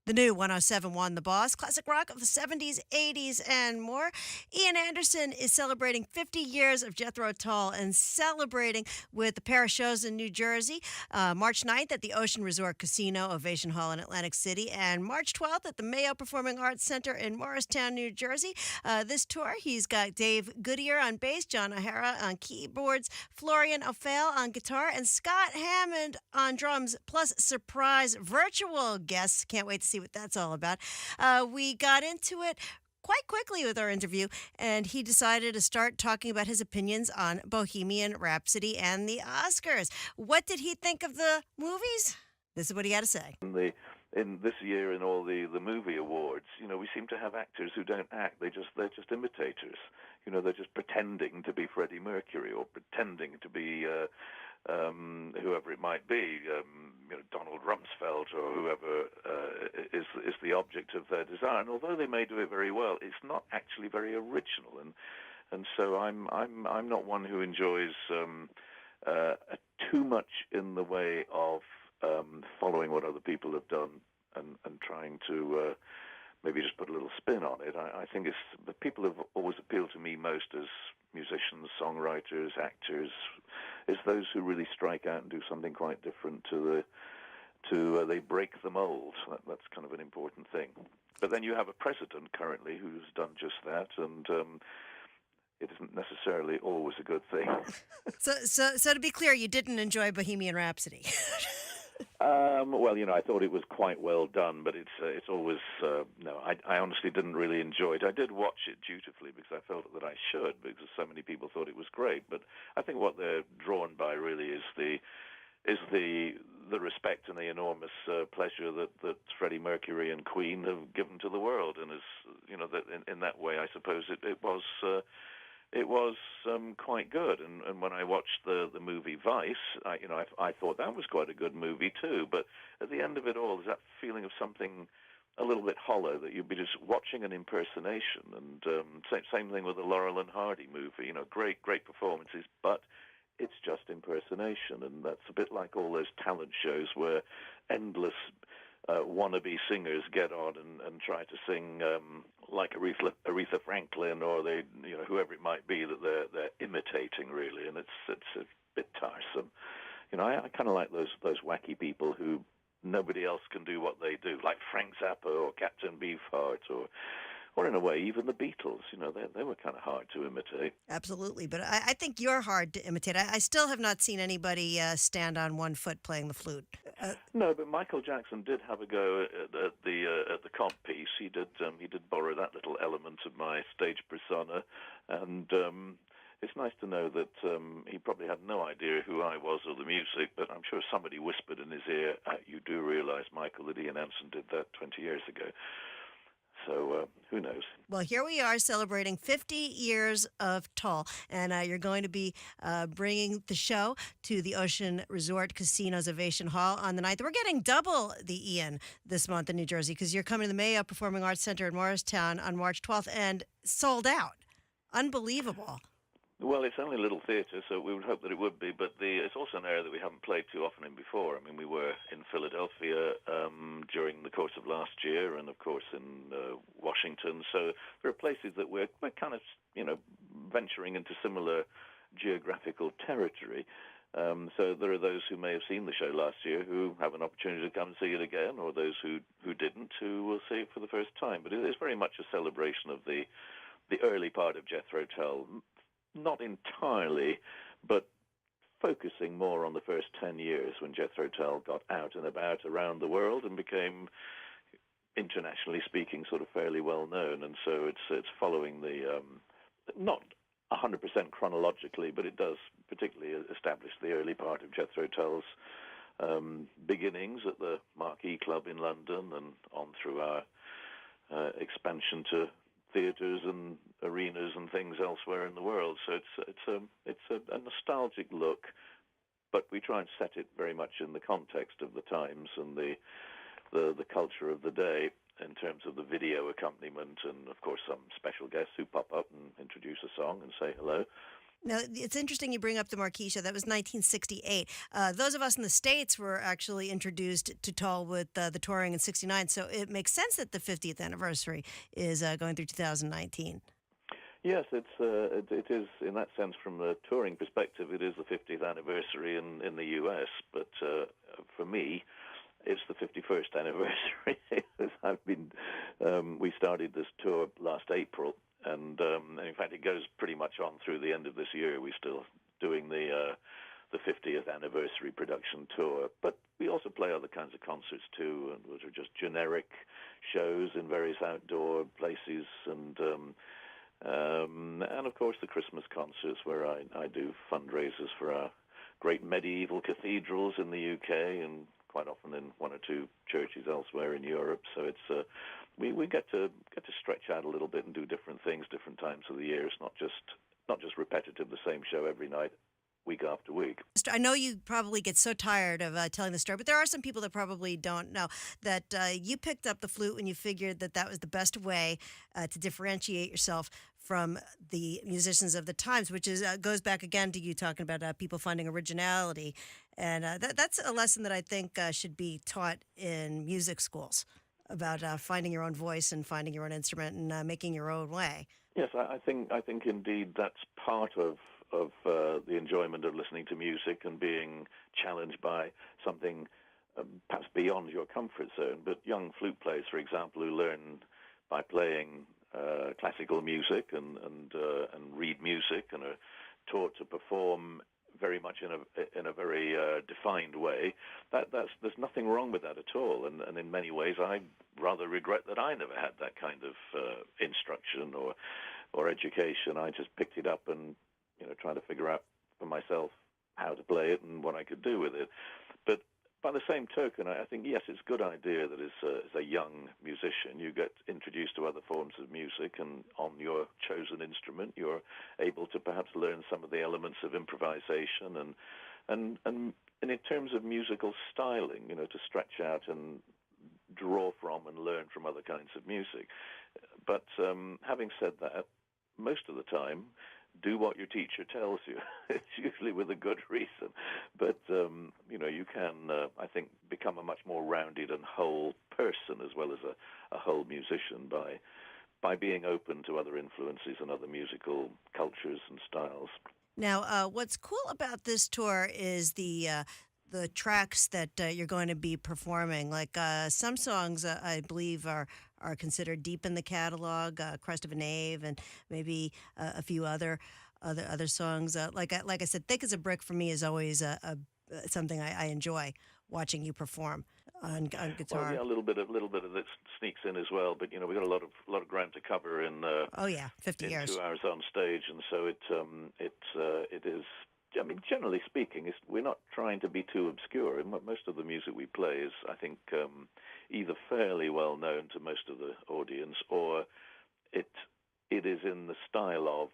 The new 1071 The Boss, classic rock of the 70s, 80s, and more. Ian Anderson is celebrating 50 years of Jethro Tull and celebrating with a pair of shows in New Jersey. March 9th at the Ocean Resort Casino, Ovation Hall in Atlantic City, and March 12th at the Mayo Performing Arts Center in Morristown, New Jersey. This tour, he's got Dave Goodyear on bass, John O'Hara on keyboards, Florian O'Fale on guitar, and Scott Hammond on drums, plus surprise virtual guests. Can't wait to see what that's all about. We got into it quite quickly with our interview, and he decided to start talking about his opinions on Bohemian Rhapsody and the Oscars. What did he think of the movies? This is what he had to say. In this year, in all the movie awards, we seem to have actors who don't act. They're just imitators. They're just pretending to be Freddie Mercury or pretending to be whoever it might be, Donald Rumsfeld or whoever is the object of their desire. And although they may do it very well, it's not actually very original. And so I'm not one who enjoys too much in the way of following what other people have done and trying to maybe just put a little spin on it. I think the people have always appealed to me most as musicians, songwriters, actors, is those who really strike out and do something quite different they break the mold. That's kind of an important thing. But then you have a president currently who's done just that, and it isn't necessarily always a good thing. So to be clear, you didn't enjoy Bohemian Rhapsody. Well, I thought it was quite well done, but it's always no. I honestly didn't really enjoy it. I did watch it dutifully because I felt that I should, because so many people thought it was great. But I think what they're drawn by really is the respect and the enormous pleasure that Freddie Mercury and Queen have given to the world, and that in that way, I suppose it was. It was quite good, and when I watched the movie Vice, I thought that was quite a good movie too. But at the end of it all, there's that feeling of something a little bit hollow, that you'd be just watching an impersonation. And same thing with the Laurel and Hardy movie. Great performances, but it's just impersonation, and that's a bit like all those talent shows where endless wannabe singers get on and try to sing like Aretha Franklin or whoever it might be that they're imitating really, and it's a bit tiresome. I kind of like those wacky people who nobody else can do what they do, like Frank Zappa or Captain Beefheart or in a way, even the Beatles, they were kind of hard to imitate. Absolutely, but I think you're hard to imitate. I still have not seen anybody stand on one foot playing the flute. No, but Michael Jackson did have a go at the comp piece. He did borrow that little element of my stage persona, and it's nice to know that he probably had no idea who I was or the music, but I'm sure somebody whispered in his ear, "You do realize, Michael, that Ian Anderson did that 20 years ago." So who knows? Well, here we are celebrating 50 years of Tull, and you're going to be bringing the show to the Ocean Resort Casino's Ovation Hall on the 9th. We're getting double the Ian this month in New Jersey because you're coming to the Mayo Performing Arts Center in Morristown on March 12th and sold out. Unbelievable. Well, it's only a little theatre, so we would hope that it would be, but it's also an area that we haven't played too often in before. I mean, we were in Philadelphia during the course of last year, and of course in Washington, so there are places that we're kind of, venturing into similar geographical territory. So there are those who may have seen the show last year who have an opportunity to come and see it again, or those who didn't, who will see it for the first time. But it is very much a celebration of the early part of Jethro Tull. Not entirely, but focusing more on the first 10 years when Jethro Tull got out and about around the world and became, internationally speaking, sort of fairly well known. And so it's following the, not 100% chronologically, but it does particularly establish the early part of Jethro Tull's beginnings at the Marquee Club in London and on through our expansion to theatres and arenas and things elsewhere in the world. So it's a nostalgic look, but we try and set it very much in the context of the times and the culture of the day in terms of the video accompaniment and, of course, some special guests who pop up and introduce a song and say hello. Now, it's interesting you bring up the Marquis Show. That was 1968. Those of us in the States were actually introduced to Tull with the touring in 69. So it makes sense that the 50th anniversary is going through 2019. Yes, it is in that sense. From a touring perspective, it is the 50th anniversary in the US. But for me, it's the 51st anniversary. We started this tour last April, and in fact, it goes pretty much on through the end of this year. We're still doing the 50th anniversary production tour, but we also play other kinds of concerts too, which are just generic shows in various outdoor places, and of course the Christmas concerts where I do fundraisers for our great medieval cathedrals in the UK and quite often in one or two churches elsewhere in Europe. So it's we get to stretch out a little bit and do different things, different times of the year. It's not just repetitive, the same show every night, week after week. I know you probably get so tired of telling the story, but there are some people that probably don't know that you picked up the flute when you figured that was the best way to differentiate yourself from the musicians of the times, which is goes back again to you talking about people finding originality. And that's a lesson that I think should be taught in music schools about finding your own voice and finding your own instrument and making your own way. Yes, I think indeed that's part of the enjoyment of listening to music and being challenged by something perhaps beyond your comfort zone. But young flute players, for example, who learn by playing classical music and read music and are taught to perform very much in a very defined way. There's nothing wrong with that at all. And in many ways, I rather regret that I never had that kind of instruction or education. I just picked it up and trying to figure out for myself how to play it and what I could do with it. But by the same token, I think, yes, it's a good idea that as a young musician, you get introduced to other forms of music, and on your chosen instrument, you're able to perhaps learn some of the elements of improvisation and in terms of musical styling, to stretch out and draw from and learn from other kinds of music. But having said that, most of the time, do what your teacher tells you. It's usually with a good reason. But, you can, I think, become a much more rounded and whole person as well as a whole musician by being open to other influences and other musical cultures and styles. Now, what's cool about this tour is the tracks that you're going to be performing. Like some songs, I believe, are considered deep in the catalog, Crest of a Knave, and maybe a few other songs. Like I said, Thick as a Brick for me is always something I enjoy watching you perform on guitar. Well, yeah, a little bit of it sneaks in as well. But we've got a lot of ground to cover in 50 years, 2 hours on stage, and so it is. I mean, generally speaking, we're not trying to be too obscure. Most of the music we play is, I think, either fairly well known to most of the audience, or it is in the style of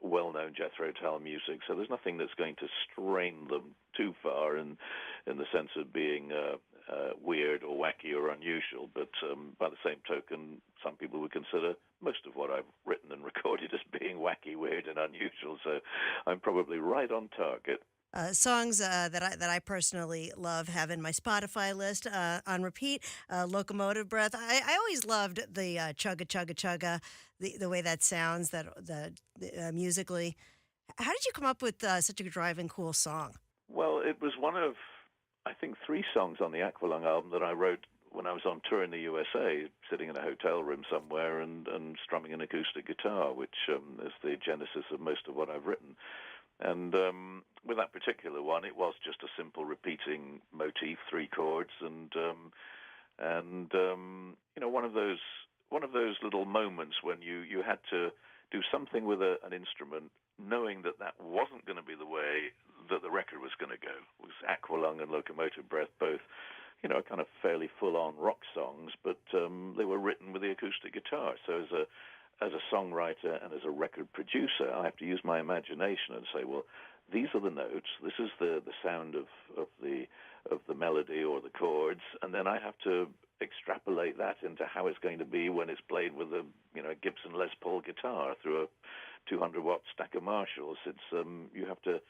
well-known Jethro Tull music. So there's nothing that's going to strain them too far in the sense of being weird or wacky or unusual. But by the same token, some people would consider most of what I've written and recorded as being wacky, weird, and unusual. So I'm probably right on target. Songs that I personally love have in my Spotify list on repeat. Locomotive Breath. I always loved the chugga chugga chugga, the way that sounds musically. How did you come up with such a driving cool song? Well, it was one of, I think, 3 songs on the Aqualung album that I wrote when I was on tour in the USA, sitting in a hotel room somewhere and strumming an acoustic guitar, which is the genesis of most of what I've written. And with that particular one, it was just a simple repeating motif, 3 chords, and one of those little moments when you had to do something with an instrument, knowing that wasn't going to be the way that the record was going to go. It was Aqualung and Locomotive Breath, both kind of fairly full-on rock songs, but they were written with the acoustic guitar. So as a songwriter and as a record producer, I have to use my imagination and say, well, these are the notes. This is the sound of the melody or the chords, and then I have to extrapolate that into how it's going to be when it's played with a Gibson Les Paul guitar through a 200-watt stack of Marshalls. It's you have to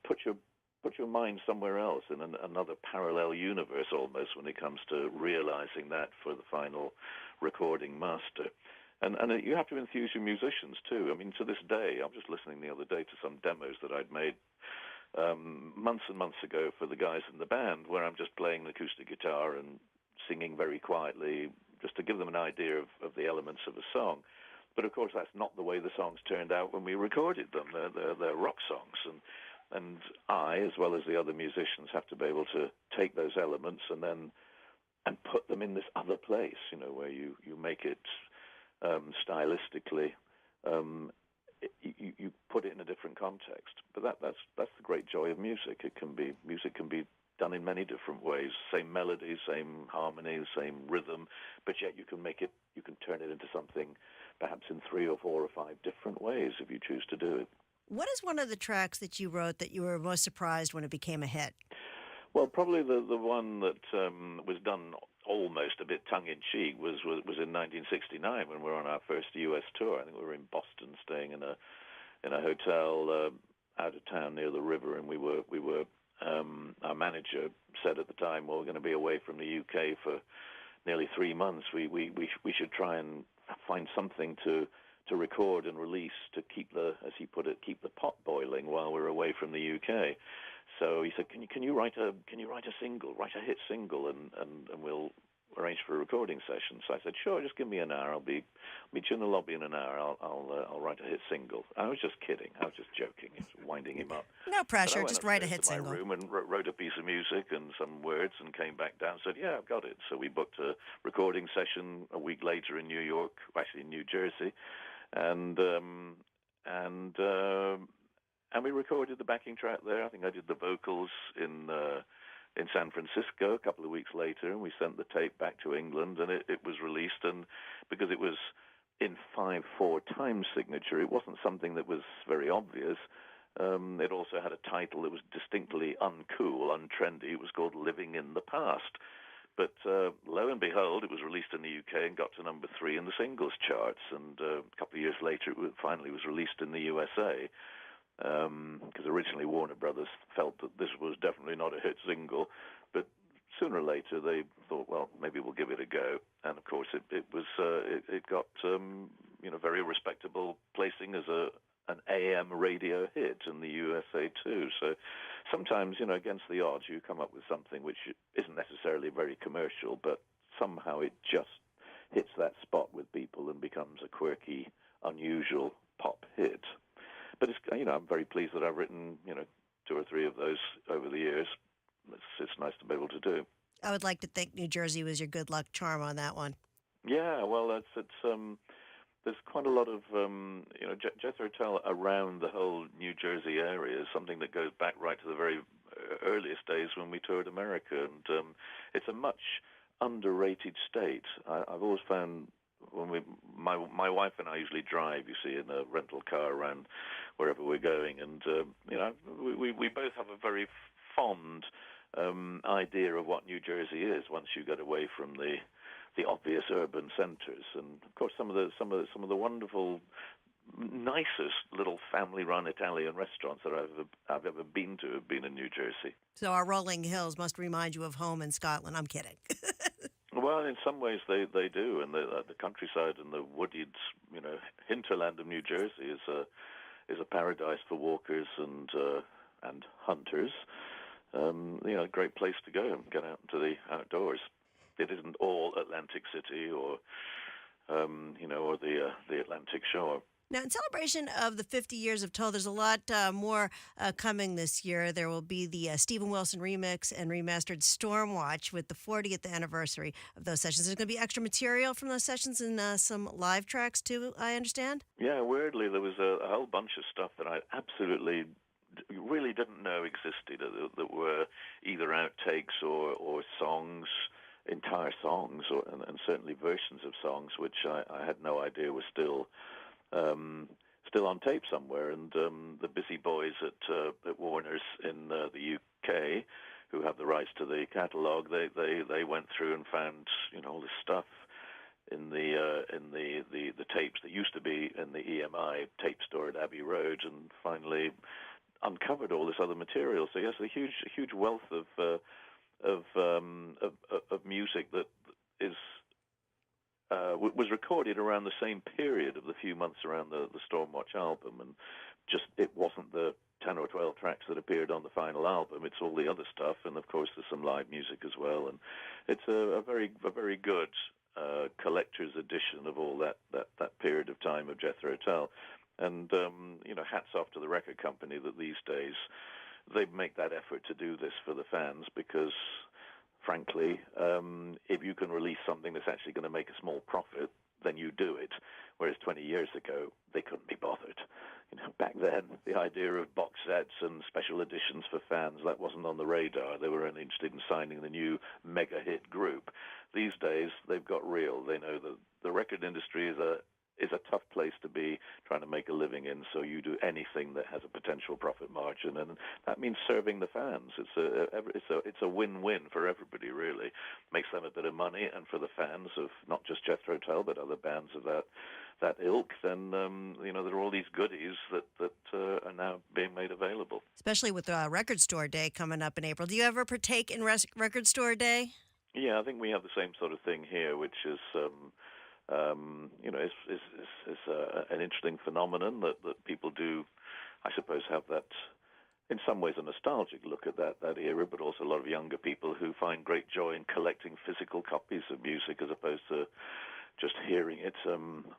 put your mind somewhere else in another parallel universe almost when it comes to realizing that for the final recording master. And you have to enthuse your musicians too. I mean, to this day, I was just listening the other day to some demos that I'd made months and months ago for the guys in the band, where I'm just playing the acoustic guitar and singing very quietly, just to give them an idea of the elements of a song. But of course, that's not the way the songs turned out when we recorded them. They're rock songs, and I, as well as the other musicians, have to be able to take those elements and put them in this other place, where you make it stylistically. You put it in a different context. But that's the great joy of music. Music can be done in many different ways. Same melody, same harmony, same rhythm, but yet you can turn it into something perhaps in 3 or 4 or 5 different ways if you choose to do it. What is one of the tracks that you wrote that you were most surprised when it became a hit? Well, probably the one that was done almost a bit tongue-in-cheek was in 1969 when we were on our first U.S. tour. I think we were in Boston, staying in a hotel out of town near the river, and we were our manager said at the time, well, we're going to be away from the UK for nearly 3 months. We should try and find something to record and release to keep as he put it, keep the pot boiling while we're away from the UK. So he said, can you write a single, write a hit single, and we'll arrange for a recording session. So I said, sure, just give me an hour. I'll meet you in the lobby in an hour. I'll write a hit single. I was just kidding. I was just joking, just winding him up. No pressure. Just write a hit single. I went upstairs to my room and wrote a piece of music and some words, and came back down and said, yeah, I've got it. So we booked a recording session a week later in New York, actually in New Jersey, and we recorded the backing track there. I think I did the vocals in San Francisco a couple of weeks later, and we sent the tape back to England, and it was released. And because it was in 5/4 time signature, it wasn't something that was very obvious. It also had a title that was distinctly uncool, untrendy. It was called Living in the Past. But lo and behold, it was released in the UK and got to number 3 in the singles charts. And a couple of years later, it finally was released in the USA. Because originally Warner Brothers felt that this was definitely not a hit single, but sooner or later they thought, well, maybe we'll give it a go. And of course, it got very respectable placing as an AM radio hit in the USA too. So sometimes, against the odds, you come up with something which isn't necessarily very commercial, but somehow it just hits that spot with people and becomes a quirky, unusual pop hit. But I'm very pleased that I've written 2 or 3 of those over the years. It's nice to be able to do. I would like to think New Jersey was your good luck charm on that one. Yeah, well, there's quite a lot of Jethro Tull around the whole New Jersey area is something that goes back right to the very earliest days when we toured America, and it's a much underrated state. I've always found. When my wife and I usually drive, you see, in a rental car around wherever we're going, and we both have a very fond idea of what New Jersey is once you get away from the obvious urban centers. And of course, some of the wonderful, nicest little family-run Italian restaurants that I've ever been to have been in New Jersey. So our rolling hills must remind you of home in Scotland. I'm kidding. Well, in some ways they do, and the countryside and the wooded, hinterland of New Jersey is a paradise for walkers and hunters. A great place to go and get out into the outdoors. It isn't all Atlantic City or the Atlantic shore. Now, in celebration of the 50 years of Tull, there's a lot more coming this year. There will be the Stephen Wilson remix and remastered Stormwatch with the 40th anniversary of those sessions. There's going to be extra material from those sessions and some live tracks, too, I understand? Yeah, weirdly, there was a whole bunch of stuff that I absolutely really didn't know existed, that were either outtakes or songs, entire songs, and certainly versions of songs, which I had no idea were still on tape somewhere. And the busy boys at Warner's in the UK, who have the rights to the catalogue, they went through and found all this stuff in the in the tapes that used to be in the EMI tape store at Abbey Road, and finally uncovered all this other material. So yes, a huge wealth of music that is was recorded around the same period of the few months around the Stormwatch album, and just it wasn't the 10 or 12 tracks that appeared on the final album. It's all the other stuff, and of course there's some live music as well. And it's a very good collector's edition of all that period of time of Jethro Tull. And hats off to the record company that these days they make that effort to do this for the fans, because frankly, if you can release something that's actually going to make a small profit, then you do it. Whereas 20 years ago, they couldn't be bothered. Back then, the idea of box sets and special editions for fans, that wasn't on the radar. They were only interested in signing the new mega hit group. These days, they've got real. They know that the record industry is a tough place to be trying to make a living in, so you do anything that has a potential profit margin, and that means serving the fans. It's a win-win for everybody, really. Makes them a bit of money, and for the fans of not just Jethro Tull but other bands of that ilk, then there are all these goodies that are now being made available. Especially with Record Store Day coming up in April. Do you ever partake in Record Store Day? Yeah, I think we have the same sort of thing here, which is it's an interesting phenomenon that people do, I suppose, have that, in some ways, a nostalgic look at that era, but also a lot of younger people who find great joy in collecting physical copies of music as opposed to just hearing it on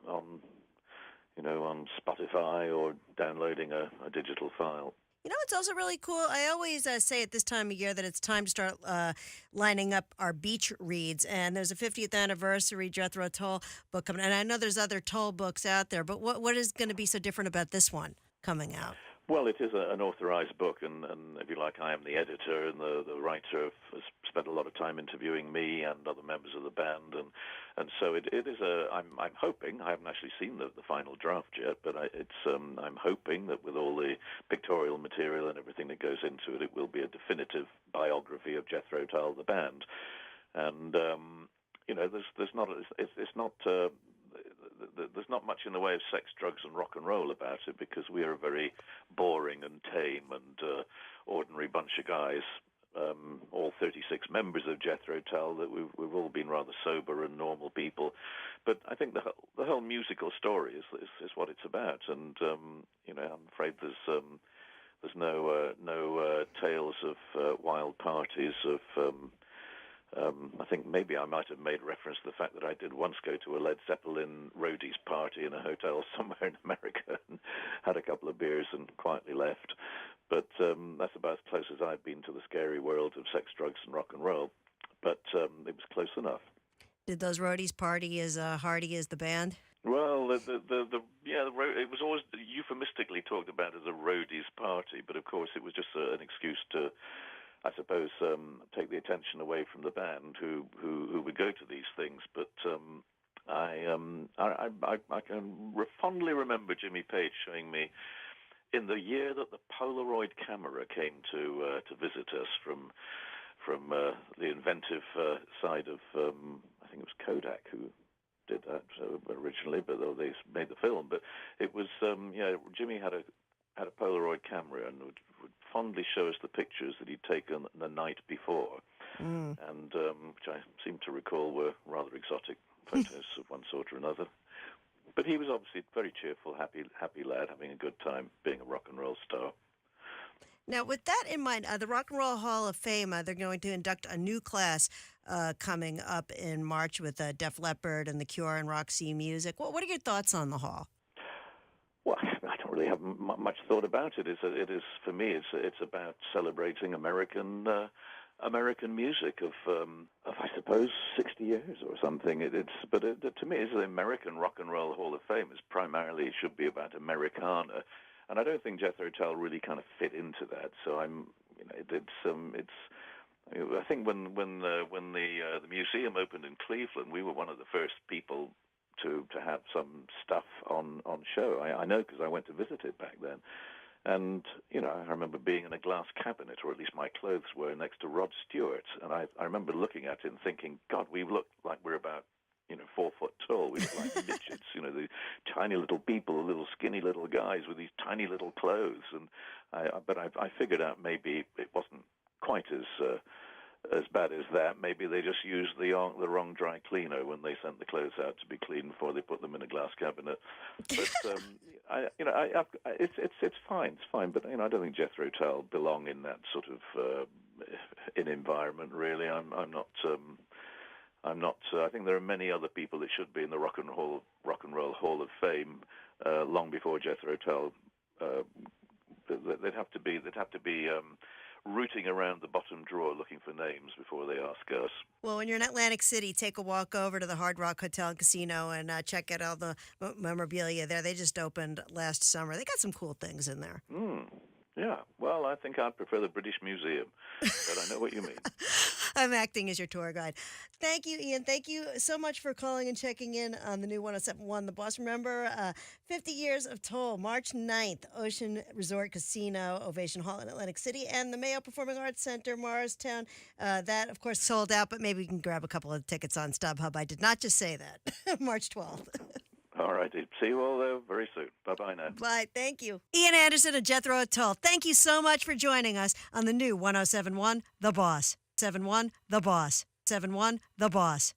Spotify or downloading a digital file. It's also really cool. I always say at this time of year that it's time to start lining up our beach reads. And there's a 50th anniversary Jethro Tull book coming. And I know there's other Tull books out there, but what is going to be so different about this one coming out? Well, it is an authorized book, and if you like, I am the editor, and the writer has spent a lot of time interviewing me and other members of the band, and so it is I'm hoping, I haven't actually seen the final draft yet, but I'm hoping that with all the pictorial material and everything that goes into it, it will be a definitive biography of Jethro Tull, the band, and there's not much in the way of sex, drugs, and rock and roll about it, because we are a very boring and tame and ordinary bunch of guys. All 36 members of Jethro Tull, that we've all been rather sober and normal people. But I think the whole musical story is what it's about. And I'm afraid there's no tales of wild parties of. I think maybe I might have made reference to the fact that I did once go to a Led Zeppelin roadies party in a hotel somewhere in America and had a couple of beers and quietly left. But that's about as close as I've been to the scary world of sex, drugs, and rock and roll. But it was close enough. Did those roadies party as hardy as the band? Well, it was always euphemistically talked about as a roadies party, but of course it was just an excuse to, I suppose, take the attention away from the band who would go to these things. But I can fondly remember Jimmy Page showing me, in the year that the Polaroid camera came to visit us from the inventive side of, I think it was Kodak who did that originally, but they made the film. But it was Jimmy had a Polaroid camera and would fondly show us the pictures that he'd taken the night before, and which I seem to recall were rather exotic photos of one sort or another. But he was obviously a very cheerful, happy lad, having a good time being a rock and roll star. Now, with that in mind, the Rock and Roll Hall of Fame, they're going to induct a new class coming up in March with Def Leppard and The Cure and Roxy Music. What are your thoughts on the hall? Well, I don't really have much thought about it. It is for me. It's about celebrating American music of I suppose 60 years or something. To me, it's the American Rock and Roll Hall of Fame. It should be about Americana, and I don't think Jethro Tull really kind of fit into that. So I think when the museum opened in Cleveland, we were one of the first people to have some stuff on show. I know because I went to visit it back then. And, I remember being in a glass cabinet, or at least my clothes were, next to Rod Stewart. And I remember looking at it and thinking, God, we look like we're about, 4 foot tall. We looked like midgets, the tiny little people, the little skinny little guys with these tiny little clothes. And I figured out maybe it wasn't quite as bad as that. Maybe they just used the wrong dry cleaner when they sent the clothes out to be cleaned before they put them in a glass cabinet. But it's fine. It's fine. But I don't think Jethro Tull belong in that sort of in environment. Really, I'm not. I think there are many other people that should be in the Rock and Roll Hall of Fame long before Jethro Tull. They'd have to be rooting around the bottom drawer looking for names before they ask us. Well, when you're in Atlantic City, take a walk over to the Hard Rock Hotel and Casino and check out all the memorabilia there. They just opened last summer. They got some cool things in there. Yeah, well, I think I'd prefer the British Museum, but I know what you mean. I'm acting as your tour guide. Thank you, Ian. Thank you so much for calling and checking in on the new 107.1 The Boss. Remember, 50 years of Toll, March 9th, Ocean Resort Casino, Ovation Hall in Atlantic City, and the Mayo Performing Arts Center, Morristown. That, of course, sold out, but maybe we can grab a couple of tickets on StubHub. I did not just say that. March 12th. All right. See you all there very soon. Bye-bye now. Bye. Thank you. Ian Anderson and Jethro Tull, thank you so much for joining us on the new 107.1 The Boss. 71 The Boss. 71 The Boss.